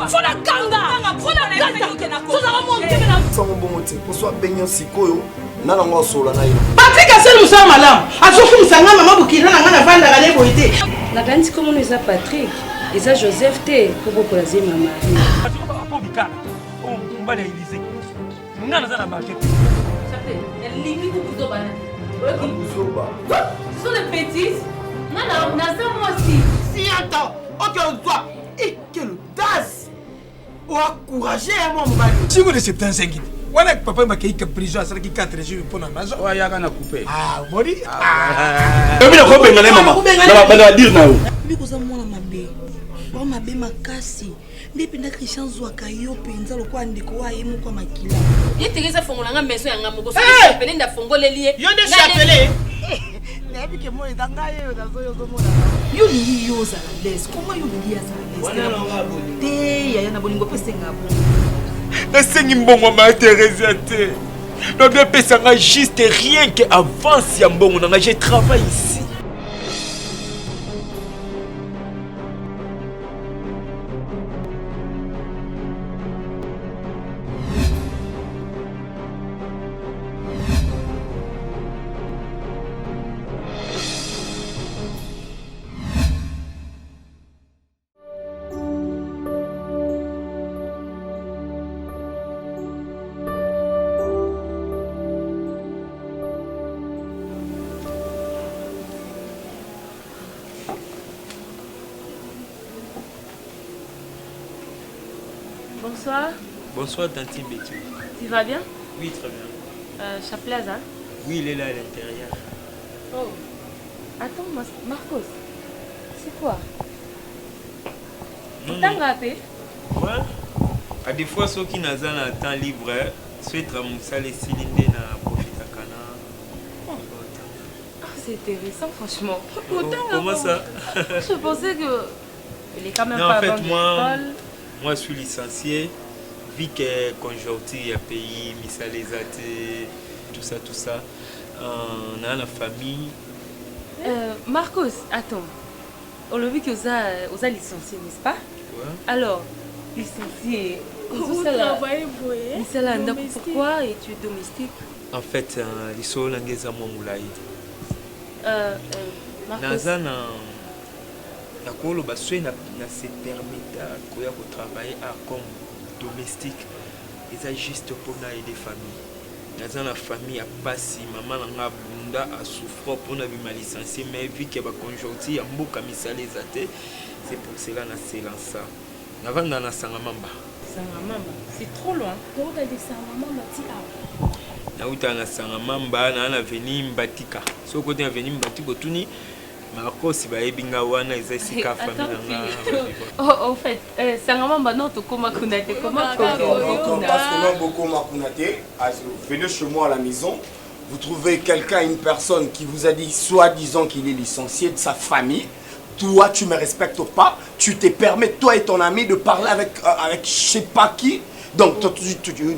Fona kanga. Fona kanga. Soza monte na. Sango bongo te. Pour soi baignon sikoyo. Nana ngo sola na yo. Patrick a seul musala malam. Azoku musanga maman bukina na ngana vanda gale boité. Na kandi comment nous a Patrick. Eza Joseph te pour proposer maman. Pour bikana. On va l'éliser. Ngana za na marché. Elle limite pour zo bana. Ce sont des bêtises. Non, non, on a ça moi aussi. Si attends, ok on doit. Et quelle audace. Ou encourager mon mari. Si vous de 75. Voilà que papa m'a dit que prison ça qui 4 jours pour la maison. Ouais, ya kana coupé. Ah, mori. Ebi na ko benga maman. Na ba dire na yo. Bi ko za mwana mabe. Ba mabe makasi. Mbi pinda Christian zwaka yo penza lokwa ndiko wa yemu kwa makila. Yetegeza fongola nga meso ya ngamo ko so pele nda fongoleli ye. Yo nde chapelé. Nabi ke mo ndanga yo nazo yo mona. Yo li yo za les. Comment yo li ya za les? Wana na ngabo. Te ya na bolingo pese ngabo. Nasengi mbongo m'intéresse te. Donc bien pesanga juste rien que avance ya mbongo nanga je travaille ici. Bonsoir. Bonsoir Tanti Bétu. Tu vas bien? Oui, très bien. Chaplaza. Oui, il est là à l'intérieur. Oh. Attends, Marcos. C'est quoi? Non, T'as non. rappelé? Ouais. À des fois, ceux qui n'ont pas un temps libre, soit tramoussa les cylindres na profita kana. Ah, c'est intéressant, franchement. Comment ça? Je pensais que... Il est quand même Non, pas en fait, avant moi, je suis licencié. Vu que conjoncture, il y a pays, misalisate, tout ça. On a la famille. Marcos, attends. On l'a vu que vous avez licencié, n'est-ce pas? Ouais. Alors, licencié. Vous travaillez boye. Pourquoi et tu es domestique? En fait, les sols en guise à mon moulay. Marcos. Nazana, la colo basue na se permettre de travailler comme domestique. Et ça juste pour aider famille. Nazana famille a passé, maman n'a bunda a souffert pour na ma licencié, mais vu que ba conjoncture a mboka misale zate, c'est pour cela na se lança. Avant na sangamamba. Sangamamba, c'est trop loin. Comment t'as dit Sangamamba ti a? Nauta na sangamamba na veni mbatika. So côté na veni mbatiko tuni Marcos ba ebinga wana ezasika famille nga. Oh, en fait, Sangamamba non to koma kunate comment Parce que non beaucoup makunate. Venez chez moi à la maison. Vous trouvez quelqu'un, une personne qui vous a dit soi-disant qu'il est licencié de sa famille. Toi, tu ne me respectes pas. Tu te permets, toi et ton ami, de parler avec je sais pas qui. Donc, tu veux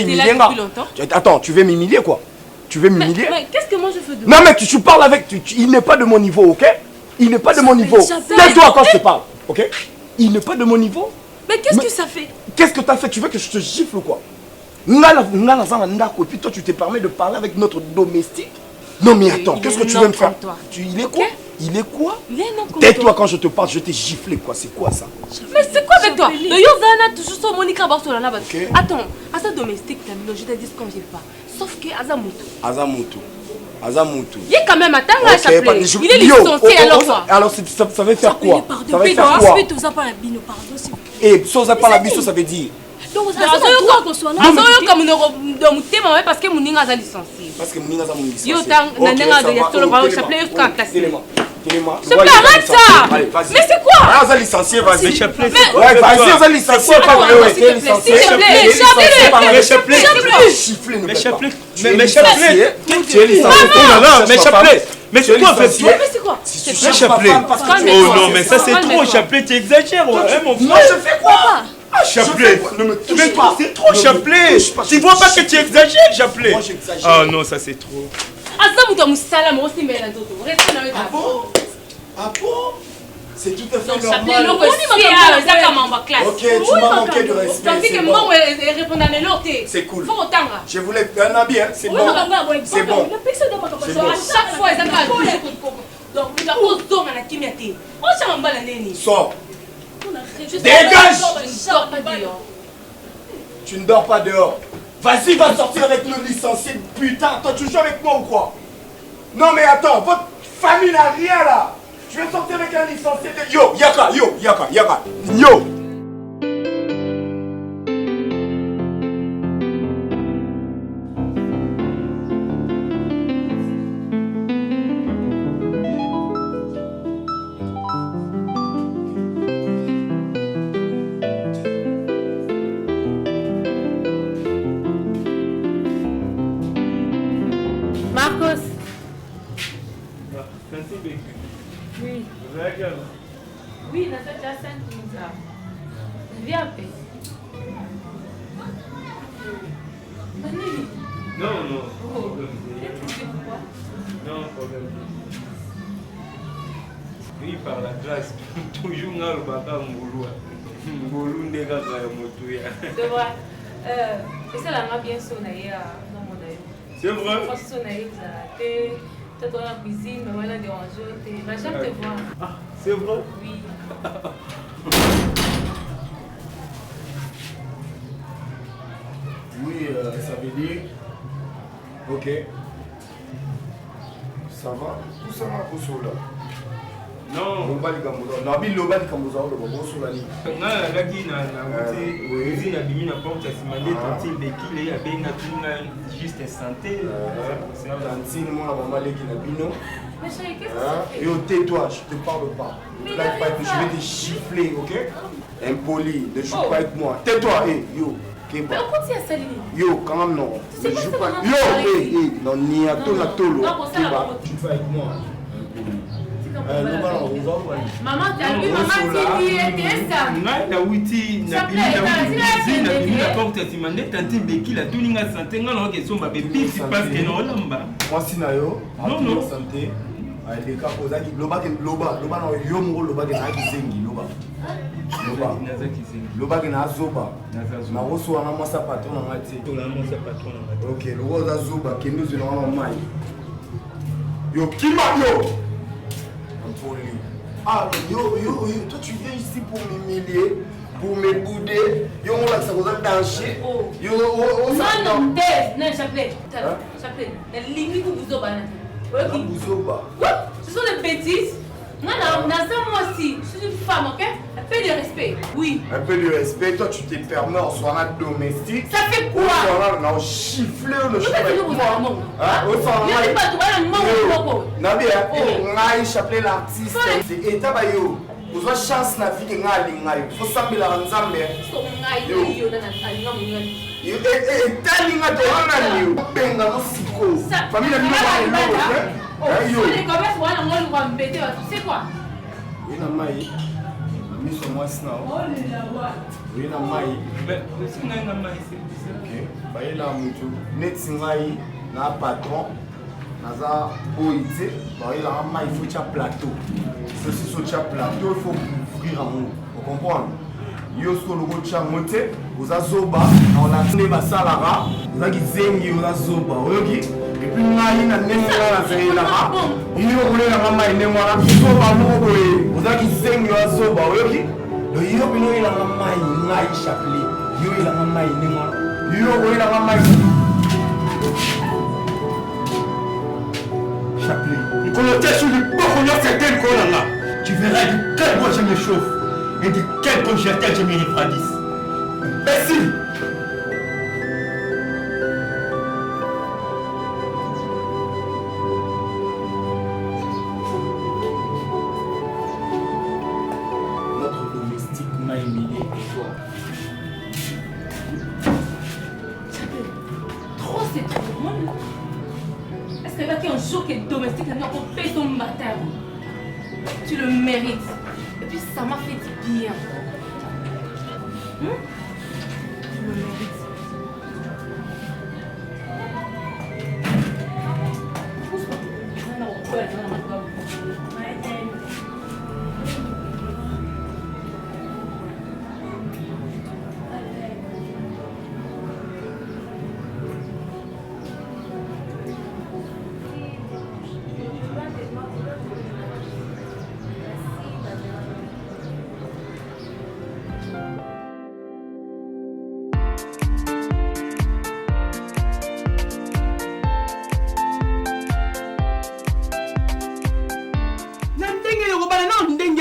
humilier là depuis longtemps. Attends, tu veux m'humilier quoi? Tu veux m'humilier? Mais qu'est-ce que moi je fais de... Non, mais tu parles avec... il n'est pas de mon niveau, ok? Il n'est pas de mon niveau. Tais-toi quand je te parle, ok? Il n'est pas de mon niveau. Mais qu'est-ce que ça fait? Qu'est-ce que tu as fait? Tu veux que je te gifle ou quoi? Et puis toi, tu te permets de parler avec notre domestique? Non, mais attends, qu'est-ce que tu veux me faire? Il est quoi? Il est quoi? Tais-toi quand je te parle, je t'ai giflé quoi? C'est quoi ça? Mais c'est quoi avec toi? Le Yozana toujours sur Monica Barsola là-bas. Attends, à sa domestique, je te dis comme j'ai pas. Sauf que Azamutu. Il est quand même à temps là, il est licencié alors quoi? Alors ça veut faire quoi? Ça veut faire quoi? Et ça va pas la biso, ça veut dire? Donc vous avez parce que Mouninga a licencié. Parce que Mouninga a licencié. Yo c'est pas arrête ça! Mais c'est quoi? Ah, licencié, vas-y. Mais chapelet, ouais, vas-y, on a licencié. Mais chapelet, tu es licencié. Mais chapelet, mais c'est quoi en fait? Mais chapelet. Oh non, mais ça c'est trop, chapelet, tu exagères. Moi je fais quoi? Ah, chapelet, ne me touche pas. C'est trop, chapelet. Tu vois pas que tu exagères, chapelet? Moi j'exagère. Ah non, ça c'est trop. Ah bon? C'est tout à fait Donc, normal. Ok, tu m'as manqué de respect. C'est cool. Je voulais un habit, hein. C'est bon. C'est bon. Chaque fois, ils donc, vous avez Sors. Dégage. Tu ne dors pas dehors. Vas-y, va sortir avec le licencié de putain. Toi, tu joues avec moi ou quoi? Non, mais attends, votre famille n'a rien là. Tu veux sortir avec un licencié de... Yo, yaka. Yo. Marcos. Oui. Oui, on a fait déjà 5 minutes là. Viens, paix. Non. Oh. Pourquoi? Non, problème. Oui, par la grâce. Toujours dans le baka Mboulou ndeka za motuya. C'est vrai. Et ça, là, on a bien sonné dans mon œil. C'est vrai? On a sonné là. T'es dans la cuisine, mais voilà, dérangé. Mais j'aime te voir. Ah, c'est vrai? Oui. Oui, ça veut dire... Ok. Ça va? Tout ça va pour cela. Non. Loba di Kamboza. Nabi loba di Kamboza loba bo cela ni. Na lagi na oui, na bimi na porte simande tantine bekile ya benga tunga juste santé. C'est tantine moi la maman leki na bino. Mais chérie, qu'est-ce que ça fait? Yo, tais-toi, je te parle pas. Là, je vais te gifler, ok? Impoli, ne joue pas avec moi. Tais-toi, yo. Mais on continue à s'aligner. Yo, quand même non. Ne joue pas. Yo, non, ni à tout la tolo. Tu fais avec moi. Maman, t'as vu, maman, tu es ça. Na witi na bimi na porte simande tantine bekile tuninga santé ngana ke somba be bisi parce que non lamba. Moi si na yo, non santé. Ay les cas ozaki loba na yo mo loba ke na kisengi loba ke na zoba na roso wana mwasa patron na ngati to la mwasa patron na ngati. OK lo roza zoba kendo zina wana mai yo kima yo Impoli. Ah yo toi tu viens ici pour m'humilier, pour me bouder. Yo on l'a ça vous a danger. Yo non chapelet la limite vous zoba ce sont des bêtises. Non, moi aussi, je suis une femme, ok? Un peu de respect, oui. Un peu de respect, toi tu t'es permis en soirée domestique. Ça fait quoi? On a chifflé le chef avec moi. Nabi, on a échappé l'artiste. Et t'as yo, vous avez chance na vie que ngali. Faut s'embêter la nzambe. Et t'as linga de wana yo. Benga musiko. Famille la bino ba yo. Les commerces wana ngolo kwa mbete wa tu sais quoi? Oui na mai. Ami so moi sna. Oui na mai. Mais c'est na mai c'est. OK. Ba ila mutu. Net singai na patron. Naza oité. Ba ila mai il faut cha plateau. Ceci sur cha plateau, il faut ouvrir en haut. Vous comprenez? Yo so logo cha monte, oza zoba, on a tné ba salara, oza ki zengi oza zoba. Oyoki? Et puis ngai na nenga na zela. Yo kole na mama inemwa na zoba mo boye. Oza ki zengi oza zoba. Oyoki? Do yo bino ila mama ngai chapelet. Yo ila mama inemwa. Yo kole na mama chapelet. Quand on teste sur le bon, certaines qu'on a, tu verras de quel point je me chauffe et de quel congélateur je me refroidisse. Imbécile! Notre domestique m'a humilié pour toi. Trop, c'est trop. Est-ce qu'il y a un jour que le domestique n'a pas payé ton matin? Tu le mérites. Et puis ça m'a fait du bien. Tu le mérites.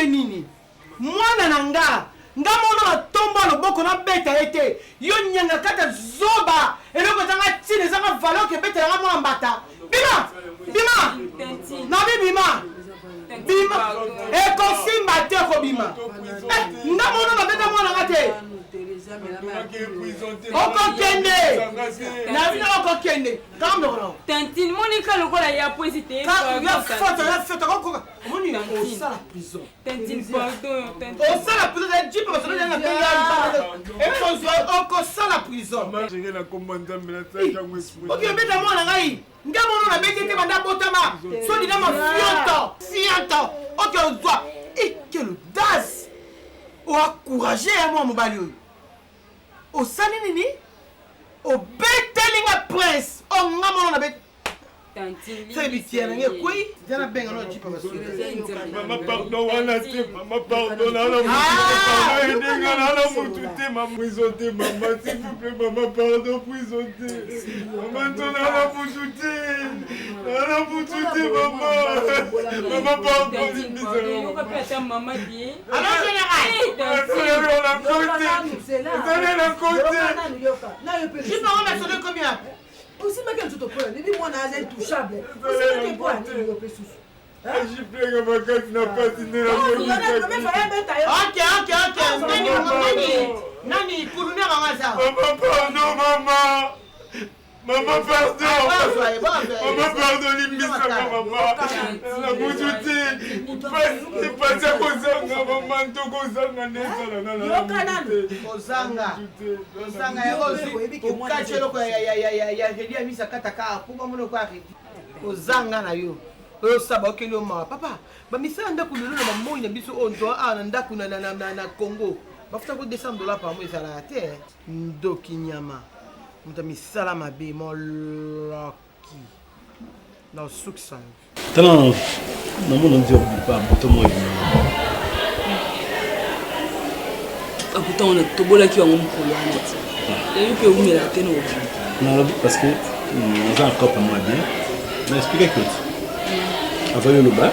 nini mwana na nga mona tomba loboko na beta ete yo nyanga kata zoba eloko tanga tine zanga valeur ke beta nga mwana mbata bima na bima ekosimba te kobima nga mona na beta mwana nga te okokende na bino okokende kamdokona Tantine Monica lokola ya poésité ya foto kokoka moni osala prison Tantine pardon osala prison ya jipe basolo ya na pays ya okosala prison okebeta mwana ngai nga mono na bete te banda botama so dina ma fianto okozwa quelle audace oencouragé ya mwa mobali oyo osali nini obetelinga prince onga mono na bete c'est bitière nge koi jana benga no jipa baso Maman pardon wana te maman pardon na la mutu na la mutu te maman prison te maman s'il vous plaît maman pardon prison te maman ton na la mutu te maman pardon on va pas ta maman bien alors général jipa on a sonné combien aussi ma gueule tout au point dit moi na est touchable aussi que quoi ni yo pe susu je pleure ma carte n'a pas signé la nani kulune ngasa maman pardon maman pardon limbisa maman la bututi pasa kozanga maman tokozanga nezala na kozanga okachelo ya redia misa kataka puba mono kwa redi kozanga na yo oyo saba okeli oma papa bamisala ndako lelo na bamoi na biso oyo nto na ndako na Congo bafuta ko $200 par mois ezalaka te ndoki nyama moto misala mabe moloki na osukisa tala namona ndio ba moto moyo akuta on tobolaki wango mokolo wana ti eyo pe umela te no na parce que nous avons encore pas moi bien mais expliquer que avant le bas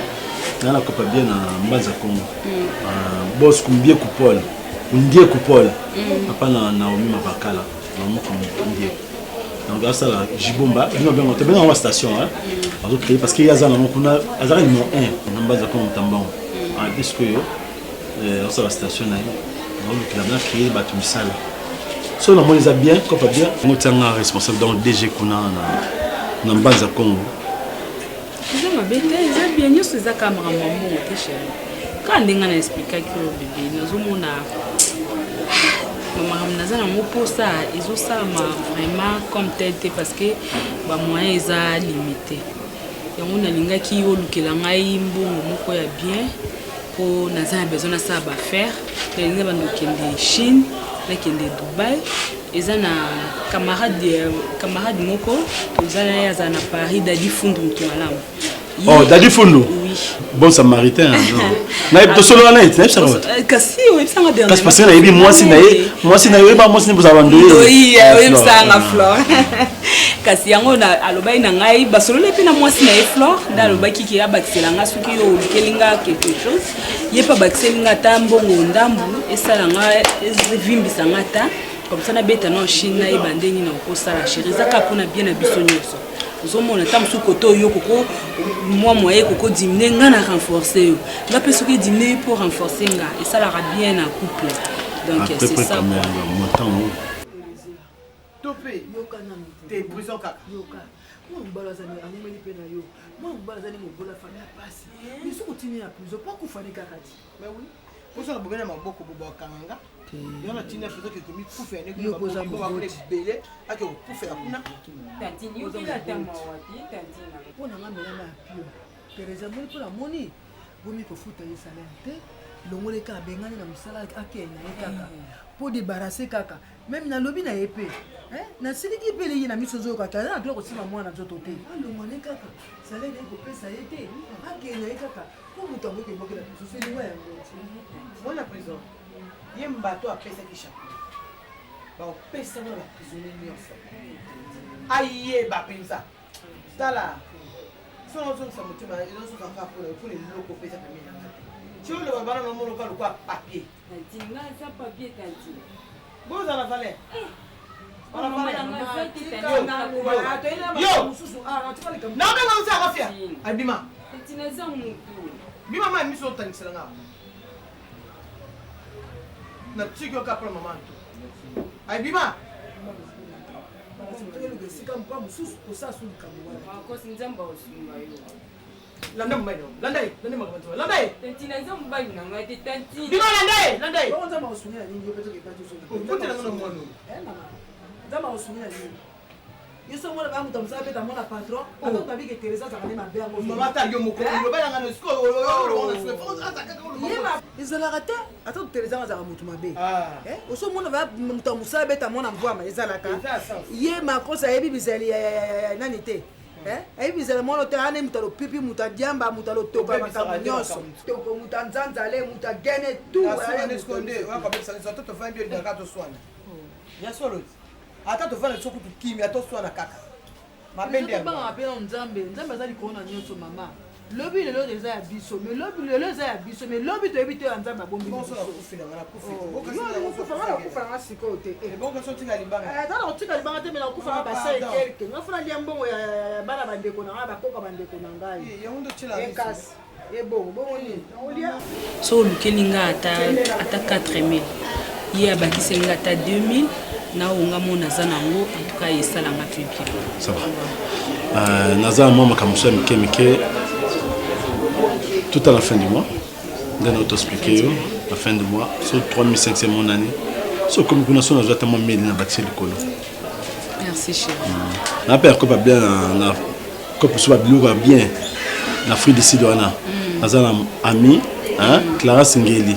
na la copa bien na mbaza Congo boss kumbie kupol ndie kupol papa na omi mabakala na moko ndie donc ça la jibomba nous bien on te bien en station hein parce qu'il y a ça na moko na azara numéro 1 na mbaza Congo tambon est-ce que on ça la station na donc la blanc créer batu misala so na moi les a bien copa bien on tient responsable dans DG kuna na mbaza Congo Ils ont bien nous ces caméras maman très cher. Quand on a expliqué que bébé nous avons maman nous avons pour ça ils ont ça vraiment comme tel parce que bah moyens ils a limité. Et on a linga qui au lukelanga imbongo moko ya bien pour nous avons besoin de ça à faire. Les linga bandu kende Chine, les kende Dubaï. Ils ont un camarade moko ils ont un Paris Dadi Fundu mtualamu. Oh, Dadi Fundu. Oui. Bon samaritain. Na to solo na it, na ça. Kasi oui, ça m'a dernier. Kasi parce que na yebi moi si na yebi ba moi si vous abandoné. Oui, oui, ça na fleur. Kasi yango na alobai na ngai ba solo lepi na moi si na e fleur, da alobai kiki ya bakiselanga suki yo kelinga quelque chose. Yepa bakiselinga tambongo ndambu esalanga evimbisa ngata. Comme ça na beta na Chine na ebandeni na okosala chérie zaka pona bien na biso nyonso. Ozomona tam su koto yo koko moi moyen koko diminuer nga na renforcer yo. Nga pe soki diminuer pour renforcer nga et ça la bien na couple. Donc c'est ça. Topé t'es prison kaka. Moi mbalazani amumeli pe na yo. Moi mbalazani mobola fami ya pasi. Mais so continue à prison pas ko fani kaka ti. Mais oui. Pour ça bobena maboko bobo kanga. Yana tina peut que mi poufe ne ko ba ko belé ake ko poufe akuna. Tantine yo kila tamo wapi tantine. Pona ngamela na pio. Per exemple pour la moni. Bomi ko futa ye salaire te. Longole ka bengani na musala akenya ye kaka. Pour débarrasser kaka. Même na lobby na épée. Hein? Na siliki pele ye na misozo kaka. Na kloko sima mwana nzoto te. Longole kaka. Salaire ko pesa ye te. Akenya ye kaka. Pour mutambo ke mokela biso se liwa ya ngoti. Moi la prison. Ye mbato apesa ki chapeau. Ba opesa na la prisonnier nyonso. Aye ba pensa. Tala. Sono sa mutima, ino so ka pour les loko pesa pe mina. Tu le vas dans mon local quoi papier. Tanti, là ça papier tanti. Bon ça la fallait. On a parlé Yo. Non mais on ça va faire. Abima. Tanti na za mutu. Bima mama miso tanisela nga. Na tiki okapla mama to. Abima. Landa mbayo, landai, landa makamanto, landai. Tanti na za mbayo na ngati tanti. Bima landai, landai. Ba onza mausunia nini yopeto ke pati so. Ukote na mwana mwana. Mama. Nzama usunia nini? Yeso mwana ba muta msabe ta mwana patron. Ata tabi ke Teresa za kanema be ngo. Mama ta yo moko, yo ba ngana sko, yo ona se fo ata kaka ngo. Yema, izala rata. Ata Teresa za mutu mabe. Oso mwana ba muta msabe ta mwana mvua ma izala ka. Yema kosa yebi bizali nani te. Ayibizela mwana te ane mutalo pipi mutadiamba mutalo toba makamanyonso toko mutanzanzale mutagene tu ane skonde wako besa nzoto to fanya bio ndakato swana ya solo ata to fanya soku tukimi ato swana kaka mabende ya banga apena nzambe azali kona nyonso mama lobi lelo eza ya biso mais lobi lelo eza ya biso mais lobi to ebite ya nzambe abombi bonso na kufina ngana kufina kufa ngana siko te bongo so tinga libanga tala otika libanga te mela kufa ba sai quelque ngafuna lia mbongo ya bana bandeko na ba koka bandeko na ngai ya hundo chila ekasi bongo ni olia so lukelinga ata 4000 ye abakiselinga ata 2000 na onga mona za nango en tout cas esalanga tu bien ça va naza mwa makambo ya mike tout à la fin du mois on auto expliquer la fin du mois sur 3500 mon année so comme kuna so nazo tellement mille na bakse likolo. Merci chérie. Na père ko ba bien na ko so ba biloko bien na fruit de sidwana naza na ami Clara Singeli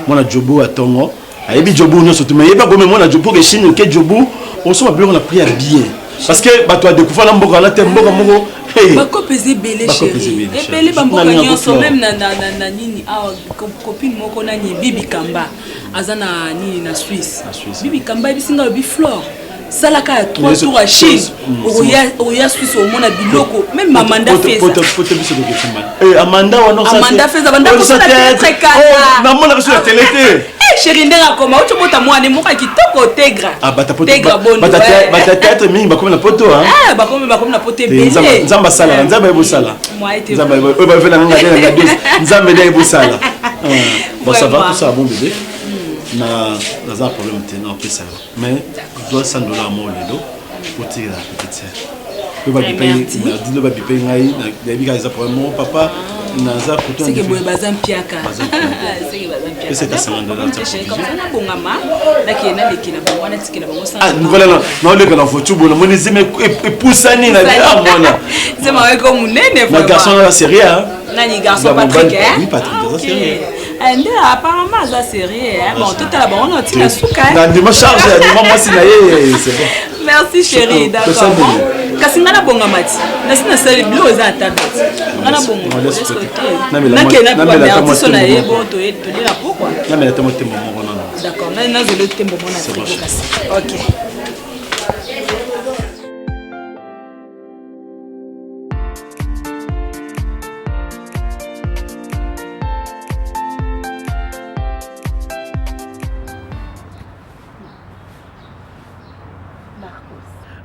mona Jobo atongo ayebi Jobo nyonso tu mais yeba gome mona Jobo ke chine ke Jobo on so ba biloko na prière bien parce que ba to découvrir na mboka na te mboka moko bako pesi belé chérie et belé bamboka nyonso même na nini ah copine moko na ni Bibi Kamba azana nini na Suisse Bibi Kamba bisinga bi flore salaka 3 tours à Chine oya Suisse au mona biloko même Amanda Feza Amanda wana ça Amanda Feza banda ko sa très kala na mona sur la télé chérie ndera koma ucho mota mwana moka kitoko tegra tegra bondo bata théâtre mingi bakoma na poto bakoma na poto belé nzamba sala nzamba ebosala nzamba ba vela nga na 12 nzamba ndé ebosala bon ça va tout ça bon bébé na un problème maintenant que ça mais doit $100 mo lelo pour tirer la petite sœur le va payer le va payer ngai na biga za problème papa naza kuto c'est que boye bazam piaka c'est que bazam piaka c'est $100 comme ça na bongama na kiena lekina bongwana tikina bongo ah voilà non le kana photo bona moni zime epusani na ya mona zema weko munene na garçon la série nani garçon Patrick oui Patrick ça série ende apparemment ça série bon tout à la bon on tire souka na ndima charge moi sinaye c'est bon merci chérie d'accord kasi ngana bonga mati na sina sali bilo za tablet ngana bonga na kena kwa artiste na yebo to la pourquoi na mais tamo tembo mo non d'accord na zelo tembo mo na frigo kasi OK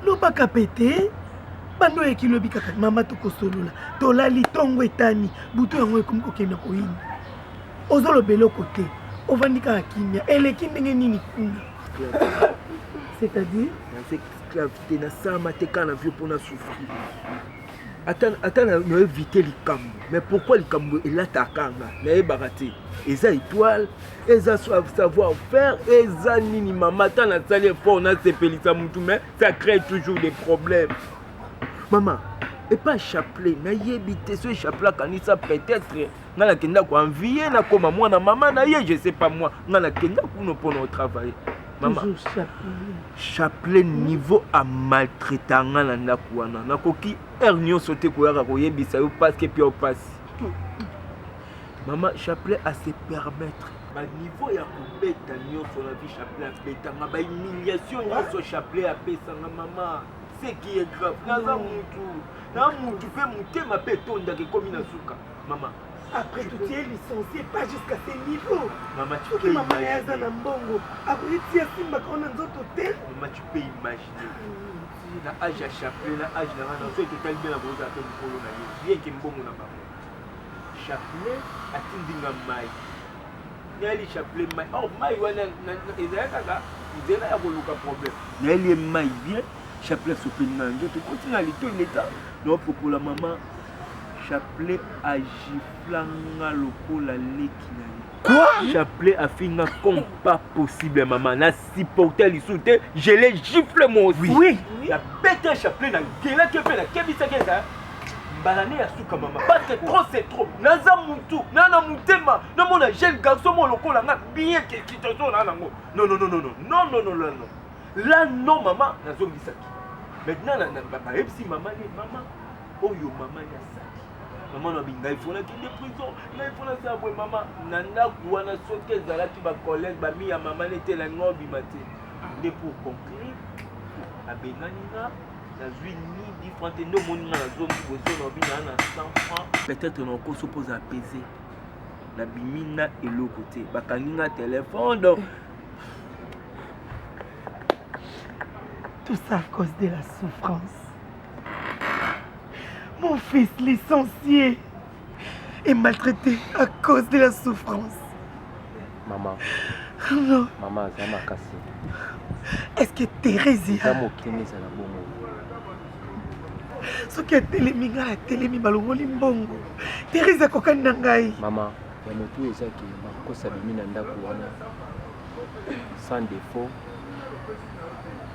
lobaka pete bando ekilobi kaka mama tokosolola tolali ntongo etani butu yango ekomi kokenda koyini ozolobela oko te ovandi kaka kimia eleki ndenge nini kuna c'est-à-dire esclavité nasama te kaka na vie mpona souffrir ata naevite likambo mais pourquoi likambo elataka nga nayebaka te eza étoile eza savoir faire eza nini mama ata nasali effort nasepelisa mutu mais ça crée toujours des problèmes mama epa chapelet nayebi te so chapelet akanisa peut-être nga nakenda koenvie nakoma mwana mama na ye je sais pas moi nga nakenda kuno mpona otravailler mama chapelet niveau a maltraita nga na ndako wana nakoki heure nyonso te koyaka koyebisa yo paske mpe opasi mama chapelet a se permettre baniveau ya kobeta nyonso na vie chapelet abetanga bahumiliation nyonso chapelet apesanga mama ce qui est grave naza mutu na mutu mpe motema mpe etondaka ekomi na suka mama Après tout, tu es licencié, pas jusqu'à ce niveau. Maman, tu peux imaginer. Maman, elle est dans Mbongo. Après, tu es assis, on a un autre hôtel. Maman, tu peux imaginer. Na âge à chapelet, na âge na rana, soit total bien à vous appeler pour le navire. Bien qu'il me bonne na maman. Chapelet, attendez mai. Nali chapelet mai. Oh, mai, wana, ezaka, izela ya koluka problème. Nali mai bien, chapelet sopena njo, tu continue à l'état, il est temps. Donc pour la maman, chapelet a giflanga lokola leki na ye. Quoi? Chapelet a fait comme pas possible, maman. Na supporté les soutes, je l'ai giflé moi aussi. Oui. La bête chapelet na gela que fait la kebisa keza. Balane ya suka maman. Parce que trop c'est trop. Naza mutu, nana mutema. Na mona jeune garçon mo lokola nga bien que qui te sonne na ngo. Non. Là non maman, nazo bisaki. Maintenant na epsi maman ni maman. Oh yo maman ya saki. Maman na binga il faut la quitter prison. Là il faut la savoir maman. Nanda kuana soke zala tu ba collègue ba mi ya maman était la ngobi matin. Mais pour conclure, a bengani na zui ni différente no moni na zone bozo na bina na 100 francs. Peut-être on ko suppose apaiser. La bimina et le côté. Ba kaninga téléphone donc tout ça à cause de la souffrance. Mon fils licencié est maltraité à cause de la souffrance. Maman. Non. Maman, ça m'a cassé. Est-ce que Thérèse a moqué ça la bonne? Ce qui a téléminga la télémi balongoli mbongo. Thérèse a kokani nangai. Maman, il y a tout ça qui m'a causé bimina ndako wana. Sans défaut.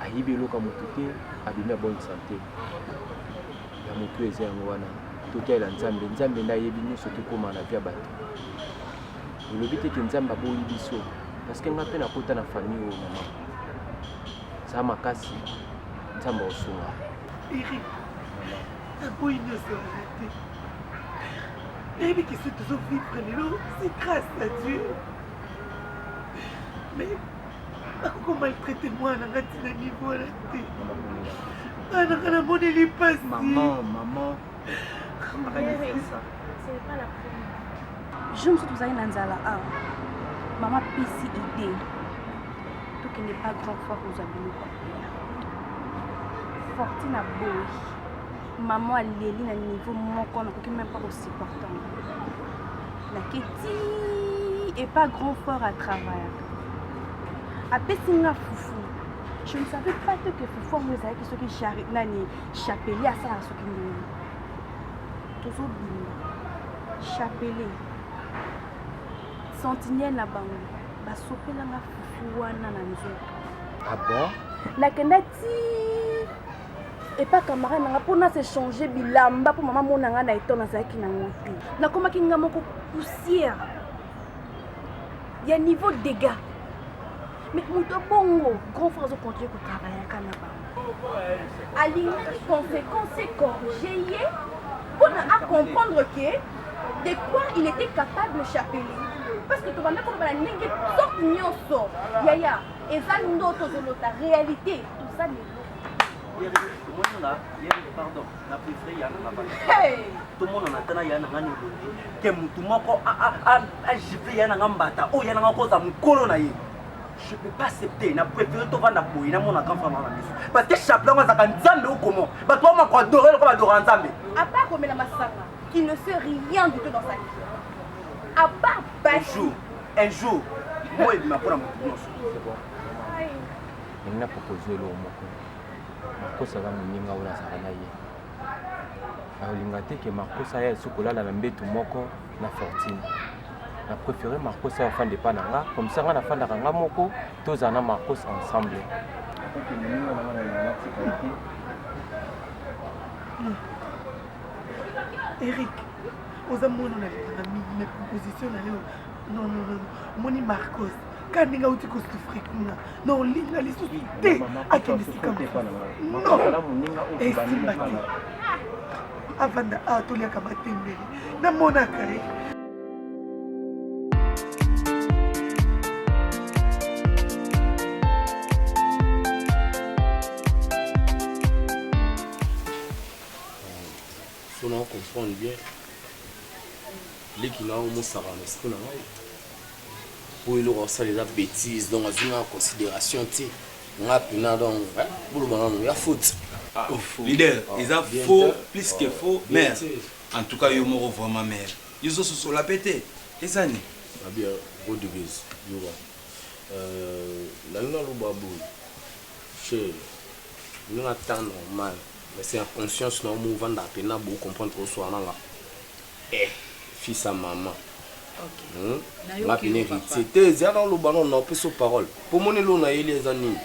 Ayibi loka mutuke abimia bonne santé. Ya mutu eza yango wana tokela nzambe nda yebi nyonso tokoma na via bato olobi te ke nzambe aboyi biso parce que nga mpe nakota na famille oyo mama za makasi nzambe osunga Eric aboyi nyonso te nayebi ke so tozovivre lelo c'est grâce à Dieu mais akoko maltraité mwana nga ntina niveau wana te anaka namoneli pasi. Maman. C'est pas la première. Je me suis trouvée dans Nzala. Maman pisi idée. Tout qui n'est pas grand fois aux abonnés. Fortune à boy. Maman a léli na niveau mon qu'on n'a même pas aussi portant. La Kéti est pas grand fort à travailler. A Pessinga foufou. Je ne savais pas que Foufou me disait que ce qui chapelé à ça, ce qui me toujours bien. Chapelé. Sentinelle là-bas. Bah, sopé là, ma Foufou, na nzoto. Ah bon? La Kenati. Et pas camarade, n'a pas na s'échanger bilamba pour maman mon nanga na étonne ça qui n'a monté. Na comment qui n'a moko poussière. Il y a niveau dégâts. Mais mon bongo, grand frère, je continue à travailler à Canada. Aligner les conséquences corrigées pour comprendre que de quoi il était capable de chapeler. Parce que tu vas mettre la nègre sorte nyonso. Yaya, et ça nous donne la réalité. Tout ça n'est pas. Pardon, la préférée Yann Papa. Tout le monde en attend Yann Ngani. Que Moutoumoko a giflé Yann Ngambata. Oh, Yann Ngambata, mon colonaï. Je ne peux pas accepter. Je préfère te vendre pour une mon grand femme. Parce que chaque fois, ça quand Nzambe ou comment. Bah toi, on m'a adoré le comme adorer Nzambe. À part comme la massacre, qui ne fait rien du tout dans sa vie. À part un jour, moi il m'a pris mon nom. C'est bon. Il m'a proposé le moko. Makosa va m'inga ou la saranaye. Alingate que makosa ya sukola la mbetu moko na fortune. Na préféré makosa ya fan de pananga comme ça na fan d'anga moko tous en makosa ensemble. Eric, aux amours on a proposition non moni Marcos. Quand il y a un petit peu de souffrir, non, il y a des soucis. À quel moment non, et si avant d'atelier comme atelier, dans mon accueil. Si on comprend bien, Les qui n'ont pas ça en esprit, pour il aura ça les bêtises, donc en considération, on a pu donc pour le moment, il y a faute. Leader, ils ont faux, plus que faux, mais en tout cas, ils m'ont vraiment mère. Ils ont sur la pété. Et ça n'est pas bien, au début, il y aura. La lune à l'obabou, chez nous, attend normal, mais c'est en conscience, nous mouvons dans la peine, pour comprendre que soit là. Eh, fils à maman. Ma peine héritier. T'es dans le ballon, on a peu de parole. Pour mon élo, on a les amis.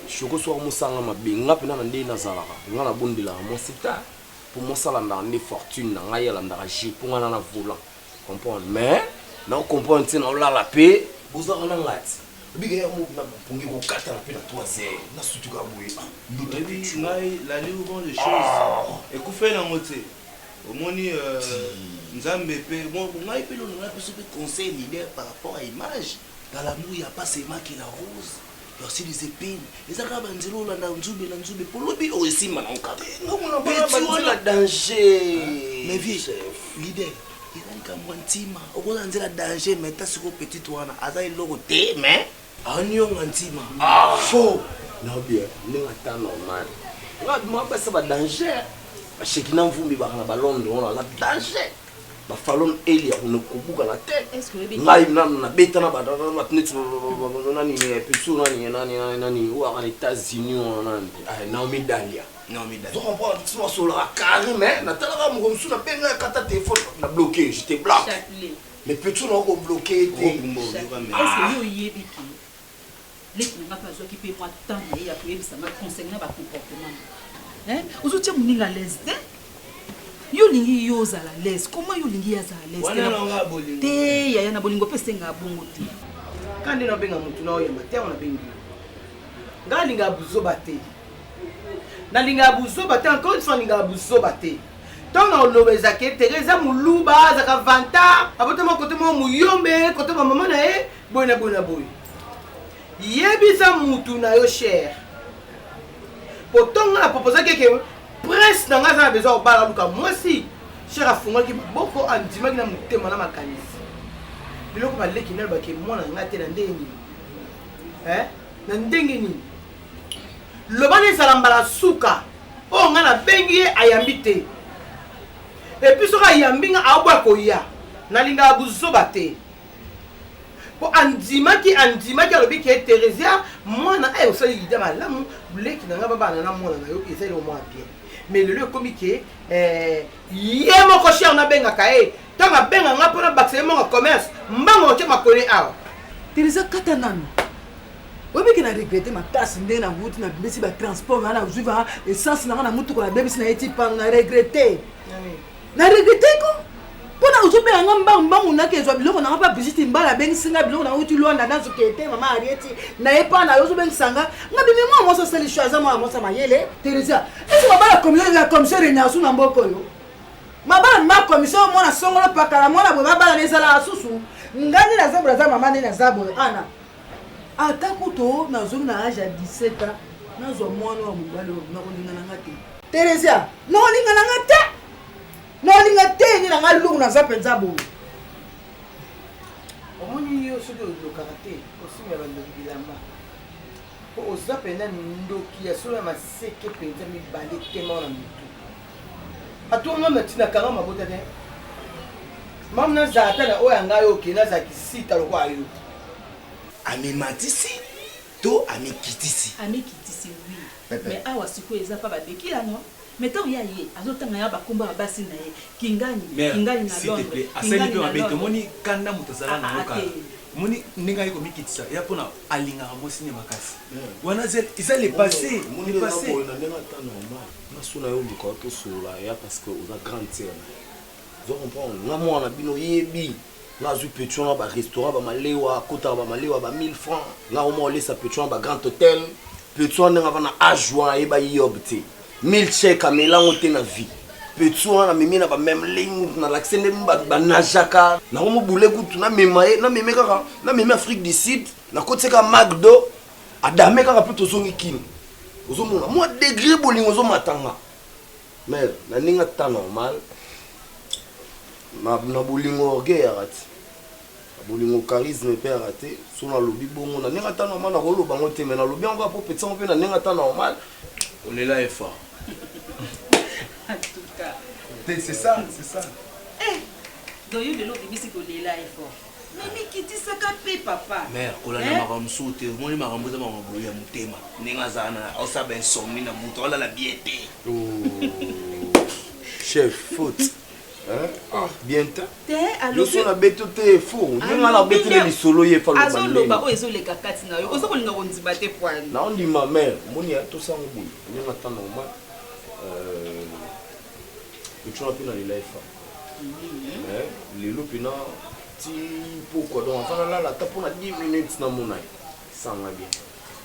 Je suis sûr que ça m'a bien. On a peine à l'année Nazara. On a la bonne de la mon sita. Pour moi, ça l'a des fortunes, on a la d'argent, pour moi, on a volant. Comprendre. Mais, on comprend que on a la paix. Vous avez la latte. Big air move pour vous quatre la paix à toi, c'est la surtout à vous. La ligne des choses. Et qu'on fait la moitié. Au moins, Nzambe pe moi on a pu conseil leader par rapport à l'image. Dans l'amour, il n'y a pas seulement qui la rose. Il y a aussi des épines. Les arabes ont dit là nzube pour l'obi aussi maintenant cadre. Non, la danger. Mais vieux leader, il y a un wantima. Au bout d'un la danger mais t'as ce petit toana. Aza il logo té mais anion wantima. Faux. Non bien, nous attend normal. Moi pas ça va danger. Parce que nous avons un ballon de la danger. Nous avons un la tête. Nous avons un bêta na badana nani episode nani ou en États-Unis Naomi Dalia. Naomi Dalia. Donc on prend tout sur la carré mais na tala mo comme na penga kata téléphone na bloqué, j'étais blanc. Mais petit on a bloqué est-ce que yo yebi ki les n'a pas qui peut moi tant et ya que ça m'a conseillé na ba comportement. Hein? Aujourd'hui, on est à l'aise. Yo lingi yo za la l'aise. Comment yo lingi ya za la l'aise? Wana nga bolingo. Te ya na bolingo pese nga bongo te. Kandi na benga mutu na oyema te on a bengi. Nga linga buzo bate. Na linga buzo bate encore une fois linga buzo bate. Tant na lobeza ke Teresa muluba za ka vanta, abote mo côté mo muyombe, côté mo maman na e, boy. Yebisa mutu na yo cher. Pourtant, on a proposé que presse dans la besoin de parler à moi si cher a fondé qui beaucoup en disant qu'il a monté mon amacanis. Le loco va l'équiner parce que moi on a été dans des hein dans des ni. Le bani salambala suka. On a la bengi ayambite. Et puis sur ayambinga abwa koya. Na linga abuzo bate. Pour andima qui alobi qui est Teresia moi na e osali ida malamu blé qui n'a pas na moi na yo essaye au moins bien mais le lieu comme qui yemo ko cher na benga kae tant na benga nga pona baxer mon commerce mbango te makole awa Teresia katanano obi ki na regretter ma tasse ndé na route na bisi ba transport na juva essence na mutu ko na bebisi na eti pa na regretter ko pona uzobe nga mbang na ke zo biloko na pas visite mbala ben singa biloko na uti londa na zo kete mama arieti na epa na yozo ben sanga nga bimi mo so seli choisa mo sa mayele Teresia est-ce que bala commission la commission renyasu na mboko yo mabala ma commission mo na songolo pakala mo na bo bala nezala asusu ngani na zabra za mama ni na zabo ana atakuto na zo na âge à 17 ans na zo mwana wa mubalo na ko lingana ngate Teresia no lingana ngate non linga teni na ngalu na zapenza bo omoni yo soki olokaka te osimela bandoki bilamba po ozapenda ndoki ya solo ya maseke mpenza mibale tema na mitu atonga natinakanga mabota te mam nazala ta na oyo ya ngai oke nazalaki sita lokwa yo amematisi to amekitisi oui mais awa sikoyo eza pa badekilano mais tant ya ye azotanga ya bakomba basi na ye kingani na Londres asali pe mabete moni kanda mutazala na loka moni ninga yiko mikitisa ya pona alinga mosi makasi wana ils les passé moni passé na ndena ta normal na suna yo ndiko to sula ya parce que on a grande sœur zo comprendre na mwana bino yebi na zu petron ba restaurant ba malewa kota ba malewa ba 1000 francs na au moins laisse petron ba grand hôtel petron nga va na ajoie e ba yobte 1000 chèques à mélange te na vie petit on a mimi na ba même ligne na l'accès de ba najaka na mo boule kutu na memaye na meme kaka na meme Afrique du Sud na côté ka McDo adame kaka plutôt zongi kini ozomona moi degré bolingo zo matanga mais na ninga ta normal na bolingo orgueil ya raté bolingo charisme pe ya raté so na lobi bongo na nenga ta normal na koloba ngo te mais na lobi ngo po petit pe na nenga ta normal on est là est fort en tout cas c'est ça donc yo lelo bimisi ko lela est fort mais kiti saka pe papa mère kolana makambo sote moni makambo za makambo ya mutema nenga zana osaba insomnie na muto ola la biete chef faute bien ta yo so na beto te fou nenga na beto le solo ye fa lo ba azoloba o ezoleka kati na yo ozokolinga konziba te poani na on dit ma mère moni ya to sango boy nenga ta normal tu as pu dans les lives les lopina ti pourquoi donc enfin là la tape on a 10 minutes dans mon œil ça va bien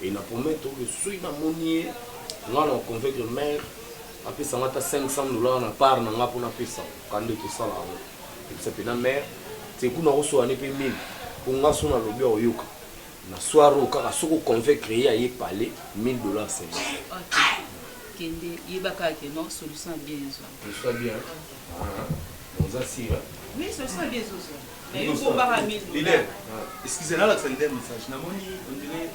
et na promettre que suis na monier là on convainc le maire après ça mata $500 na part na nga pour na pesa quand de tout ça là c'est pe na maire c'est ku na reço ani pe 1000 pour nga so na lobi oyoka na soir au ka soko convaincre ya ye parler $1000 c'est kende yebaka ke non solution bien zo solution bien on assis oui solution bien zo mais il faut pas $1000 excusez-moi là c'est un message na moni on dirait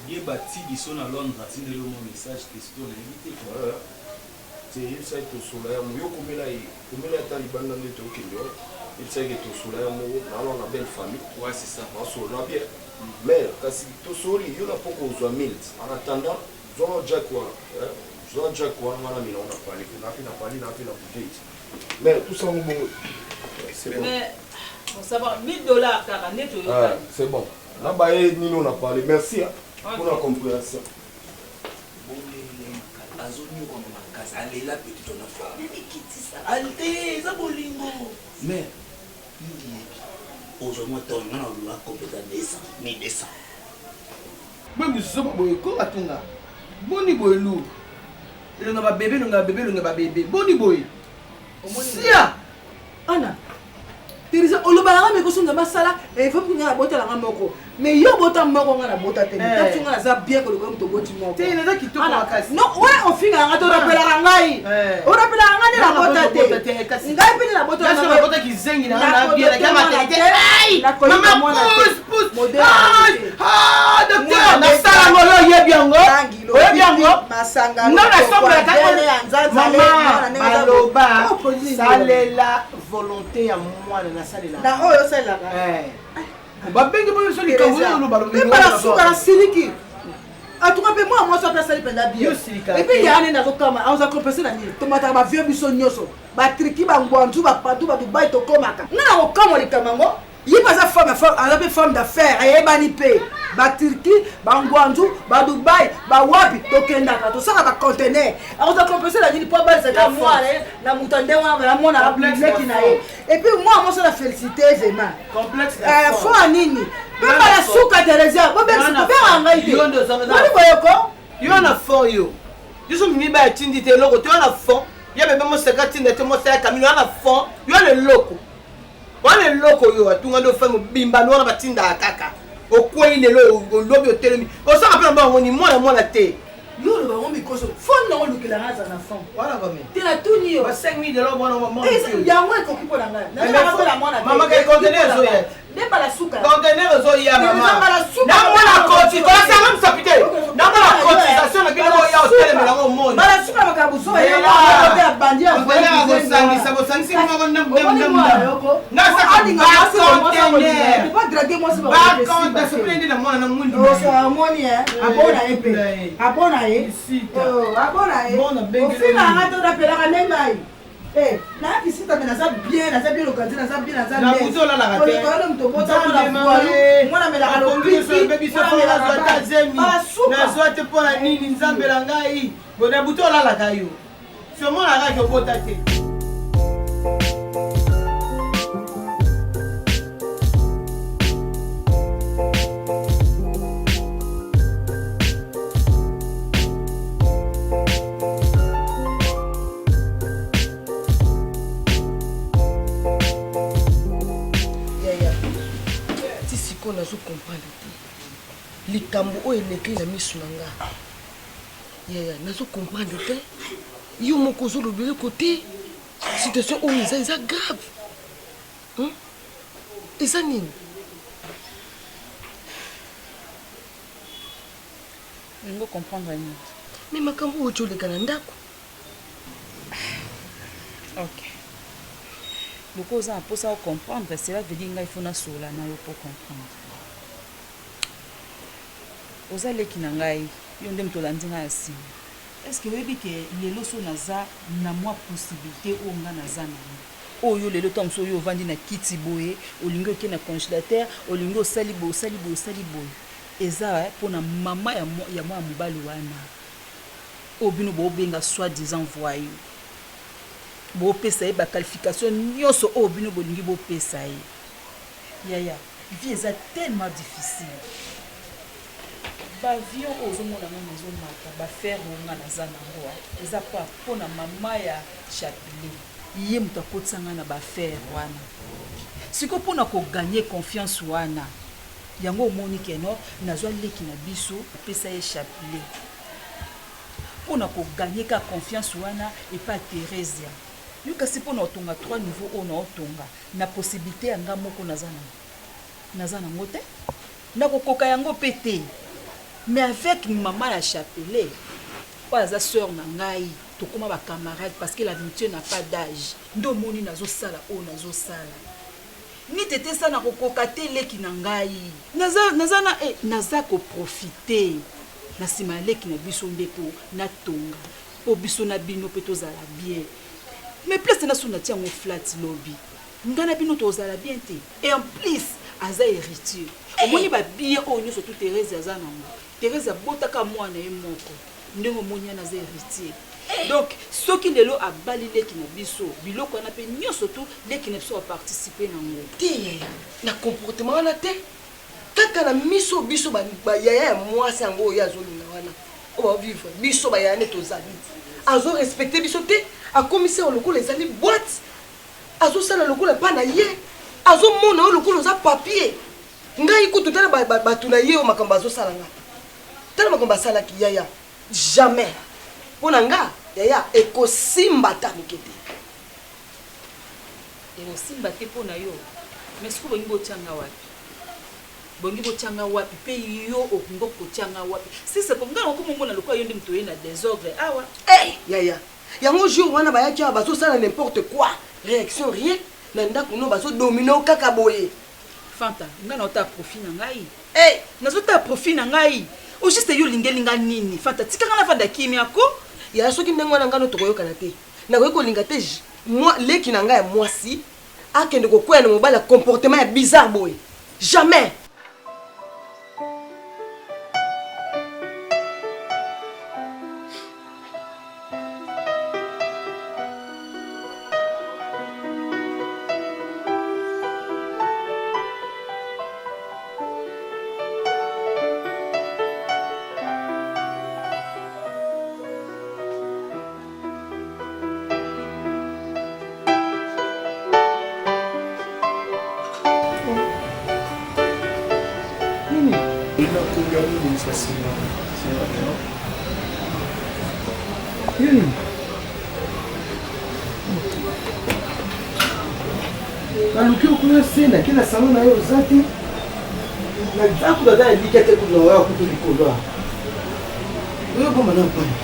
bien bâti biso na Londres atinde le mon message que c'est on invité c'est il sait que soleil mo komela ta libanda ndeto okendo il sait que to soleil mo na la belle famille ouais c'est ça on so na bien mais kasi to sori yo na poko zo 1000 en attendant Jean Jack voilà mais on a parlé na bouteille mais tout ça c'est bon mais on savoir $1000 car net c'est bon là bas Nino on a parlé merci pour la compréhension azoni ko makasa alela petit on a fait kiti ça alte za bolingo mais aujourd'hui on a la compétence ni descend même si boy ko atunga boni boy lu le nga ba bébé boni boy sia ana Teresa olobala me ko sunga masala e faut que nga bota la moko mais yo bota moko nga na bota te ta tunga na za bien ko le ko to boti moko te na za kitoko makasi no ouais on finga nga to rapela ngai o rapela ngai na bota te ngai pe na bota na bota ki zengi na bien na kama te mama pousse modèle docteur na sala ngolo yebiango masanga na sombra ta mama maloba salela volonté ya mwana na salela na oyo salela babengi boyo so likambo lo balo me bala suka na siliki atuka pe moi so pesa lipenda bien et puis yana na kokama auza kompenser na nini tomata ba vieux biso nyoso ba triki ba ngwantu ba patu ba dubai to komaka na kokama likamango yi pas femme d'affaires et bani pe ba Turki ba ngwanzu ba Dubai ba wapi to kendaka to saka ba conteneur auza kompenser la nini po ba c'est comme moi na mutande wa na mona bleki na ye et puis moi so la féliciter vraiment complexe faut nini baba la suka Teresa bo ben suka be ngai te wani boyoko you na for you yusu mi ba tindi te loko te na fond ya bebe mo seka tindi te mo seka kamino na fond you le loko wana loko yo atunga ndo fa mo bimba no na batinda kaka okwei lelo lobi otelemi osaka pe mbango ni mwana te yo le ba mo mikoso fond na olukela ngaza na fond wala comme te la tuni yo ba 5000 $ mwana mama ya ngwe ko kipo na ngai na ba la mwana mama ke conteneur zo ya Nemba la suka. Conteneur zo ya mama. Na mwana koti ko sa ngam sapite. Na mwana cotisation na bino ya hotel me la ngo moni. Bala suka makabuso ya la ya bandia. Bala go sangi sabo sangi mo ko ndam. Na sa conteneur. Pas draguer moi ça. Ba conteneur suppléndi na mwana na mundi. O so moni abona epe. Abona e. Oh abona e. Au final na to da pela ka nemba. Eh, na visita mais ça bien localisé, ça bien, ça bien. La photo là la raté. Mwana mela ka lobi, baby so fa la zota zemi. Na zote pona nini nzambe la ngai. Bona buto là la kayo. So mona ka ko bota te. Nazo comprendre te likambo oyo eleki na miso na nga yaya nazo comprendre te yo moko ozolobele kote situation oyo eza grave eza nini olingo comprendre nini me makambo oyo oleka na ndako ok loko oza na mposa ocomprendre cela veut dire ngai il faut nasola na yo po comprendre oza leki na ngai yo nde moto olandi ngai ya nsima est ce que oyebi ke lelo so naza na mwa possibilité oyo nga naza nango oyo lelo to mosu oyo ovandi na kiti boye olingi oke na congélateur olingi osali boye osali boye osali boye eza mpona mama ya mwa mobali wana oyo bino boobenga soi disant voyou bopesa ye baqualification nyonso oyo bino bolingi bopesa ye yaya vie eza tellement difficile bavion oyo ozomona ngo nazomata bafere onga naza nango eza mpona mama ya chapelet ye moto akotisanga na bafere wana sikoyo mpona koganye confiance wana yango omoni keno nazwa leki na biso apesa ye chapelet mpona koganye ka confiance wana epa Teresia yo kasi mpona otonga 3 niveau oyo naotonga na possibilité ya nga moko naza nango te nakokoka yango mpe te mais avec mama ya chapelet oyo aza sœur na ngai tokóma bacamarade parce que l'amitié n'a pas d'âge nde omoni nazosala oyo nazosala nite te sa nakokoka te leki na ngai naza koprofite na nsima ya leki na biso nde mpo natonga mpo biso na bino mpe tozala bien mais place naso natia yango flat lobi ngai na bino tozala bien te et en plus aza héritier omoni babien oyo nyonso tu Thérèse aza nango Thérèse abotaka mwana ye moko ndenge omoni ana aza héritier donc soki lelo abali leki na biso biloko wana mpe nyonso tu leki na biso baparticipe nango te na comportement wana te kaka na miso biso bayaya ya mwasi yango oyo azolinga wana oyo bavivre biso bayaya nde tozali azorespecte biso te akomisi oyo lokola ezali boîte azosala lokola epa na ye azomona oyo lokola oza papier ngai kutu tala bato na ye oyo makambo azosala nga tala makambo asalaki yaya jamais mpona nga yaya ekosimba ta moke te ekosimba te mpo na yo mais siko bongi botyanga wapi bongi botyanga wapi mpe yo okongo kotyanga wapi si c'est comme nga okomomona lokola yo nde moto oye na désordre awa yaya yango jour wana bayaki awa bazosala n'importe quoi réaction rien na ndako no bazodomine kaka boye fanta nga na ota profit na ngai nazota profit na ngai o juste yo lingelinga nini fanta tikanga na fanda kimi yako ya soki ndenge wana ngano tokoyokana te nakoki kolinga te leki na ngai ya mwasi akende kokwea na mobali ya comportement ya bizarre boye jamais naluki okuya senda ke na sango na yo oza te nazakuta ata eliki ate kutu na oyo akutu likolo oyo boma na mpani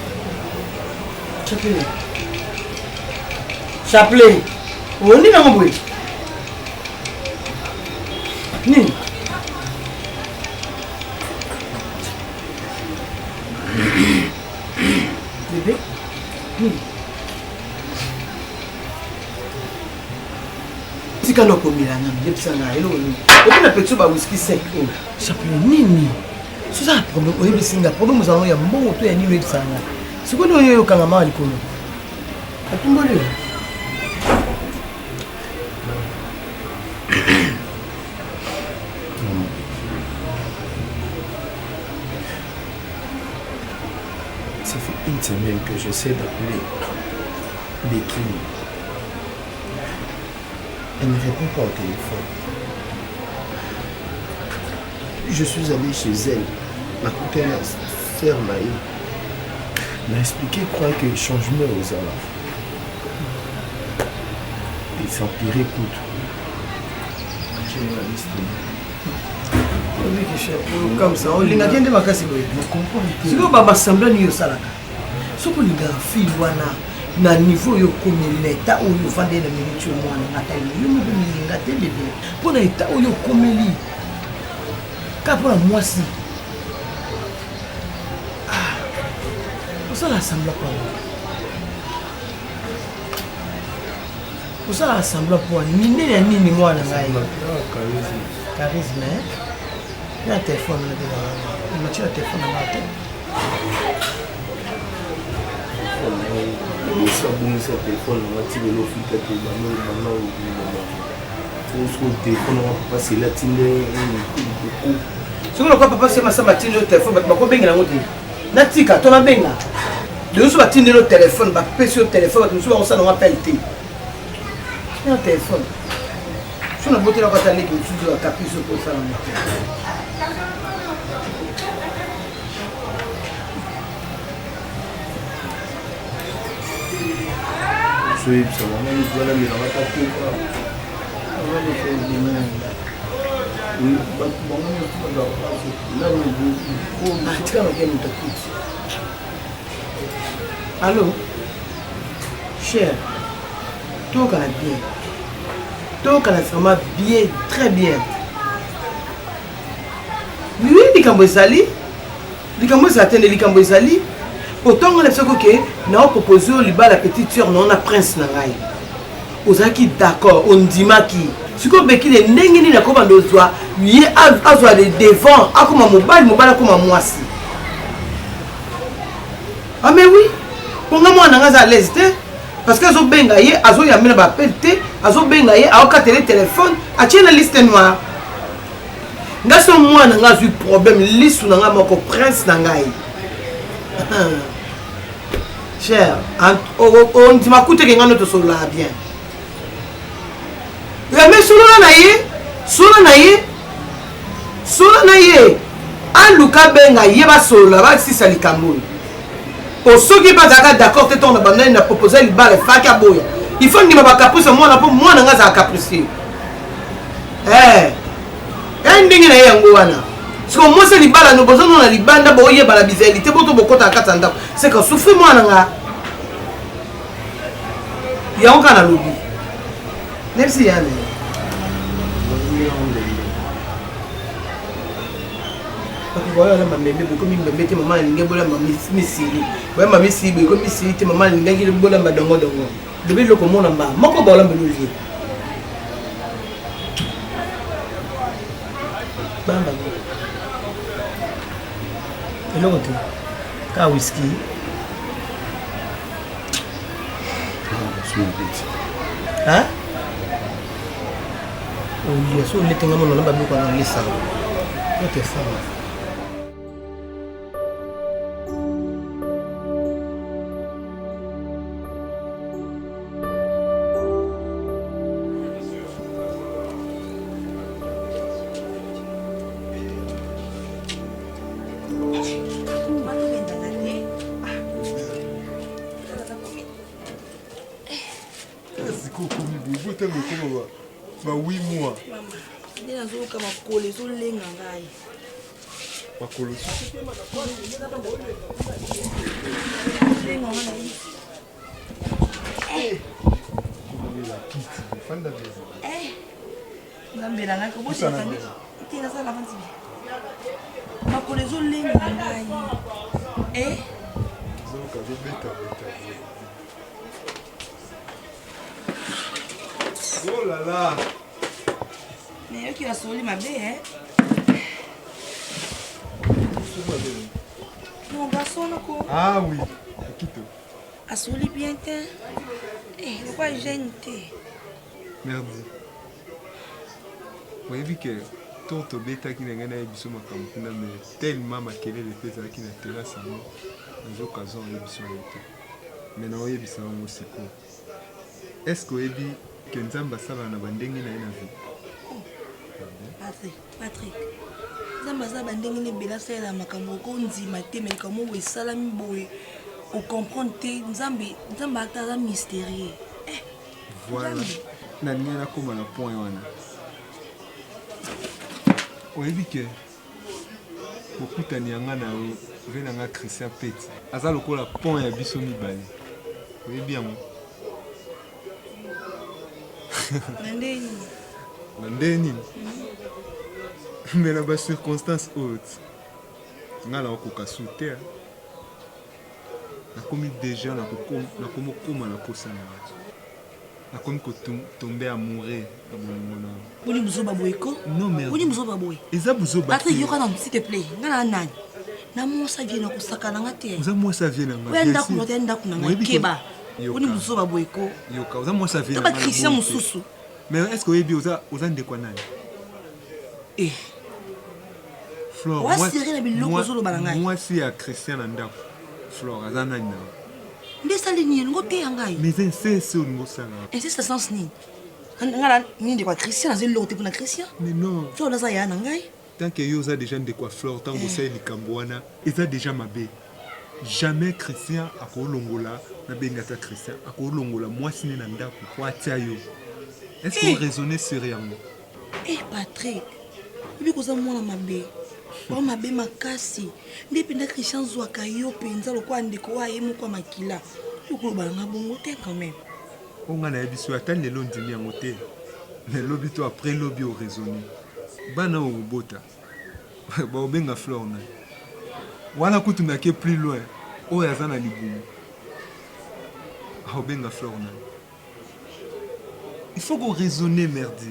chapelet ondi nango boye nini bebe nini tika lokomela na yebisa na eloko nini okina petso ba whisky sec oyo chapelet nini soza problème oyebisinga problème ozango ya mbongo to ya nini oyebisanga sikoyo oyo oyokanga mawa likolo atumboli Ça fait une semaine que j'essaie d'appeler Bekini. Elle ne répond pas au téléphone. Je suis allé chez elle. Ma cousine, sœur Maï, m'a expliqué quoi que le changement aux alas. Et s'empirer coûte. Comme ça, on linga kende makasi boye. Siko baba semblant ni yosalaka. Soko linga fille wana na niveau yo komeli na état oyo fande na minute yo mwana ngata yo mo linga te bébé. Pour na état oyo komeli. Ka pour mwasi. Ah. Osa la semblant quoi. Osa la semblant pour ni nini mwana ngai. Charisme. Il y a un téléphone là dedans. Il m'a tiré un téléphone dans la tête. Il y a un téléphone dans la tête. Il y a un téléphone dans la tête. Si vous ne papa c'est ma samba tine le téléphone, bah quoi benga ngoti. Natika to na benga. De so tine le téléphone, bah pèse le téléphone, de so on ça on appelle té. Il y a un téléphone. Si on a beauté la bataille qui nous dit à caprice pour ça la moitié. Oui, ça va, mais il doit la mettre à tout. On va les faire des mains. Oui, allô? Cher, tout va bien. Tout va bien, très bien. Oui, les Cambozali. Les Cambozali, les Cambozali. Autant on a fait que nous avons proposé la petite soeur, non, la prince Nangai. Aux qui d'accord, on dit qui. Si vous avez des nengini na koba ndozwa, yé azwa de devant, akoma mobile comme moi si. Ah mais oui, pour moi on a l'aise parce que azo benga yé, azo yamina ba pelte, azo benga yé, a okatele téléphone, a tient la liste noire. Ngaso moi nanga eu problème liste nanga moko prince Nangai. Cher, on dit ma coûte que ngano to sola bien. Mais solo na ye aluka benga ye ba sola ba si sali kambo. O soki pas d'accord te ton abandonné na proposer le bal faka boya. Il faut ni ba caprice moi na po moi na ngaza caprice. Ndingi na ye ngo wana. Siko moi c'est libala no bozo na libanda bo ye bala bizalité boto bokota katanda. C'est que souffre moi na nga. Ya on kana lobi. Merci Yann. Voilà la maman bébé comme une bébé maman lingue bola maman misili. Ouais maman misili comme misili te maman lingue bola madongo dongo. Bébé loko mona mba. Moko bola mbeluli. Bamba. Et l'autre ka whisky. Hein? Oh, il y a sur les tengaments dans le babou qu'on a laissé. What est ça? Bah oui moi. Maman, il y a un jour comme un collé sur les gangs. Pas collé. Oh là là. Mais qui a sauvé ma belle, non, garçon, ah oui, quitte. A sauvé bien, pourquoi gêne? Merde. Vous avez vu que tout le bêta qui n'a rien à ébisso ma campagne, mais tellement ma quelle est le fait qui n'a terrasse à moi, dans l'occasion ébisso mais non, ébisso mon secours. Est-ce que vous avez vu que nous avons basala na bandenge na vie? Patrick, Zambaza bandenge ne bela sala makambo ko nzima te mais comme we sala mi boye o comprendre te Nzamba ta mystérieux. Voilà. Na nina koma na point wana. oyebi ke kokutani yanga na yo ve nanga Christian Peti aza lokola pont ya biso mibale oyebi yango na nde nini me na bacirconstance haute nga na okoka su te nakomi déjà nakomi okóma na posa na bato nakomi kotombe amoureux na bolingo na boni buzoba boye ko non mais boni buzoba boye eza buzoba Patrick yoka na s'il te plaît nga na nani na mwasa vie na kosaka na nga te oza mwasa vie na nga oya ndako na te ndako na nga keba boni buzoba boye ko yoka oza mwasa vie na nga ba Christian mususu mais est-ce que oyebi oza ndeko nani Flore mwasi ya Christian na ndako Flore aza nani na nde sali nini ngo te yangai mais c'est olingo sala c'est sens nini ngala nini de quoi Christian azeli lote pour na Christian mais non so la za ya na ngai tant que yo oza déjà ndeko Flore tant que ça likambo wana eza déjà mabe jamais Christian akolongola na bengata Christian akolongola mwasi ne na ndako po atia yo est-ce que vous raisonnez sérieusement Patrick bibi koza mwana mabe wa mabe makasi ndepi nda Christian zwaka yo penza lokwa ndeko wa ye moko makila lokolo balanga bongo te quand même onga na yebiso ata lelo ndimi yango te mais lobi to après lobi au raisonner bana obota ba obenga Flore na wana kutu ndake plus loin oyo aza na libumu obenga Flore na il faut qu'on raisonner merdi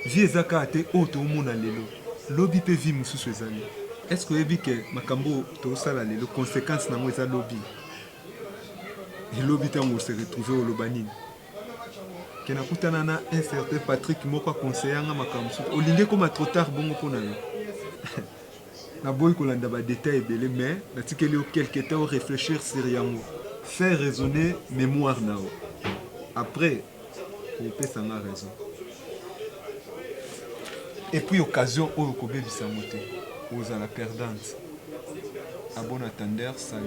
vie ezaka ate oyo toomona lelo lobi pe vie mususu ezali est-ce que oyebi ke makambo tosala lelo conséquence nango eza lobi elobi ntango ose retrouve oloba nini ke nakutana na un certain Patrick moko akonseyanga makambo mosusu olingi ekoma trop tard bongo mpo na yo naboyi kolanda badetail ebele mais natikeli yo quelque temps réfléchir sur yango faire raisonner mémoire na yo après opesanga raison et puis occasion oyo kobebisango te ozala perdante à bon attendeur salut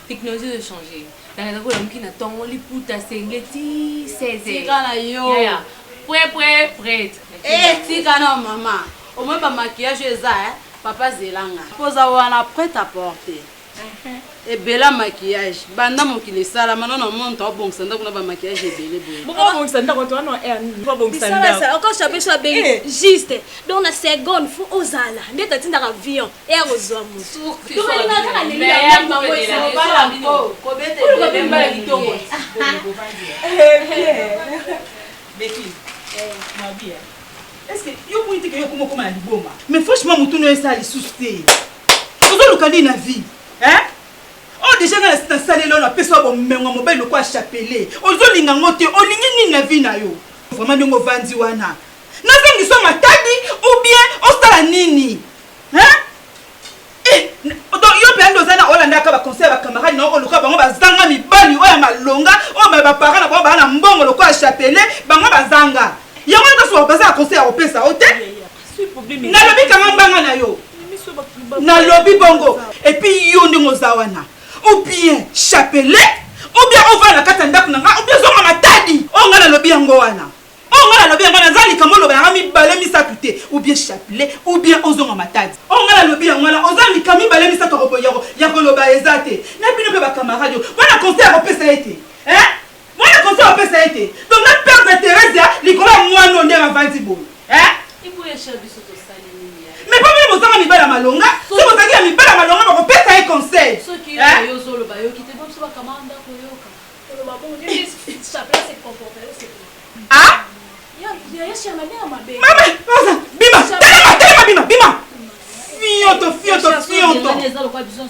technologie de changer. Dans la rue, on a ton lit pour ta sengeti, c'est yo. Prête. Tika no maman. Au moins pas maquillage ça, papa zelanga. Posa wana prête à porter. Et bela maquillage. Banda mon qui les sala maintenant on monte au bon sanda kuna ba maquillage belé belé. Pourquoi bon sanda quand on est pas bon sanda. Ça encore chaper soit bien juste. Dans la seconde faut osala. Ndeta tinda avion et arozo musu. Tu vas na kana ni ya maman c'est pas la ko. Ko bete be ba litongo. Betty. Ma bien. Est-ce que yo pour dire que yo comme liboma. Mais franchement mutuno esa li susté. Ozo lokali na vie. Hein? Oh déjà na salé là na peso bo mengo mobile lo kwa chapeler. Ozo linga ngote olingi nini na vie na yo. Vraiment ndongo vandi wana. Na zengi so matadi ou bien osala nini? Hein? Donc yo pe ando zana olanda ka ba conseil ba camarade na oluka bango bazanga mibali oya malonga o ba parents na bango ba na mbongo lo kwa chapeler bango bazanga. Yango ndo so baza conseil a opesa ote? Na lobi kama mbanga na yo. Na lobby bongo et puis yo ndingo zawana ou bien chapelet ou bien on va la katanda kuna ou bien zonga matadi on nga na lobby yango wana on nga na lobby yango na zali kamolo ba ngami balé misakute ou bien chapelet ou bien ozonga matadi on nga na lobby yango na ozali kami balé misaka robo yako loba ezate na bino pe ba camarade wana conseil a repesa été hein wana conseil a repesa été donc na père de Thérèse likola moi non ndé avandi bo hein il faut échapper sur to sali. Mais pas bozanga mibala malonga so bozangi ya mibala malonga bakopesa ye conseil soki yo ozoloba yoki te boso bakamara ndako yoka oloba bongo chapelet se comporter bima fioto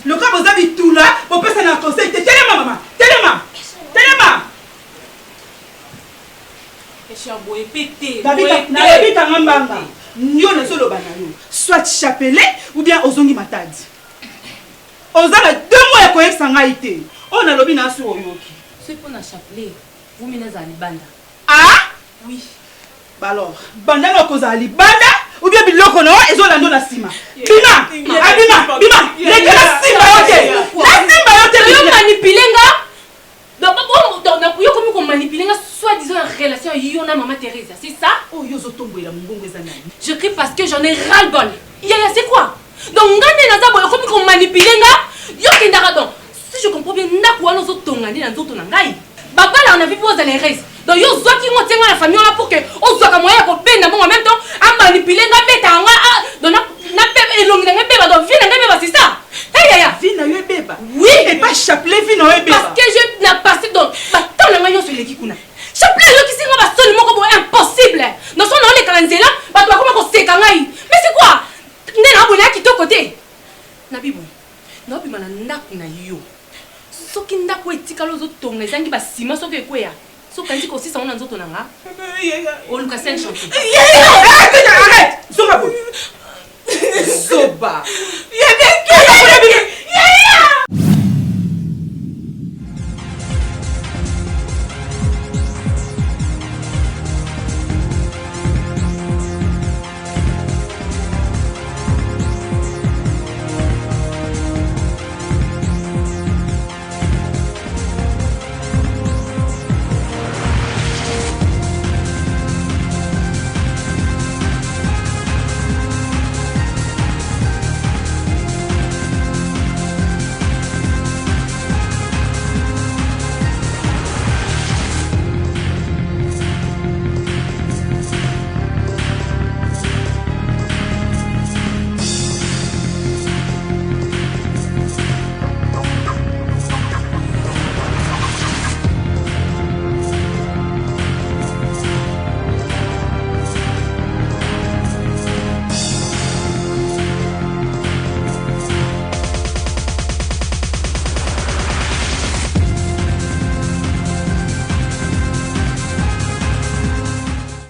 loka boza bitula bopesa na conseil te telema mama telema nayebitanga mbanga yo nazoloba na yo soit chapelet ou bien ozongi matadi oza na 2 mois ya koyebisa ngai te oyo nalobi na asi oyoki soki mpo na chapelet vumi nazala libanda oui alors banda na okozala libanda ou bien biloko na yo ezolanda na nsima bima lekela simba yo te yo manipule nga yo komi komanipule nga soi-disant en relation yo na maman Thérèse, c'est ça? Oh yo zotomboela mbongo eza nani? Je crie parce que j'en ai ras le bol. Yaya c'est quoi? Donc ngane na zabo yo komi komanipule nga yo kendaka donc si je comprends bien ndako wana ozotongani na nzoto na ngai babala on a vu pour les restes. Donc yo zwaki ngo tienga la famille là pour que ozwaka moyen ko penda bon en même temps a manipuler nga beta nga donc na pe elongi nga beba donc vie nga beba c'est ça. Hey yaya, vie na yo beba. Oui, et pas chapelet vie na yo beba. Parce que je n'a passé donc tant na nga yo sur l'équipe kuna. Chapelet yo qui singa ba seulement ko impossible. Dans son nom les kalanzela, ba to ko seka ngai. Mais c'est quoi? Ndena abona ki to côté. Na bibo. Na bi mana ndaku na yo. Soki ndako etikala ozotonga ezangi basima soki ekweya soki anzi kosisa ona nzoto na nga oluka 5 chantier arrête zoba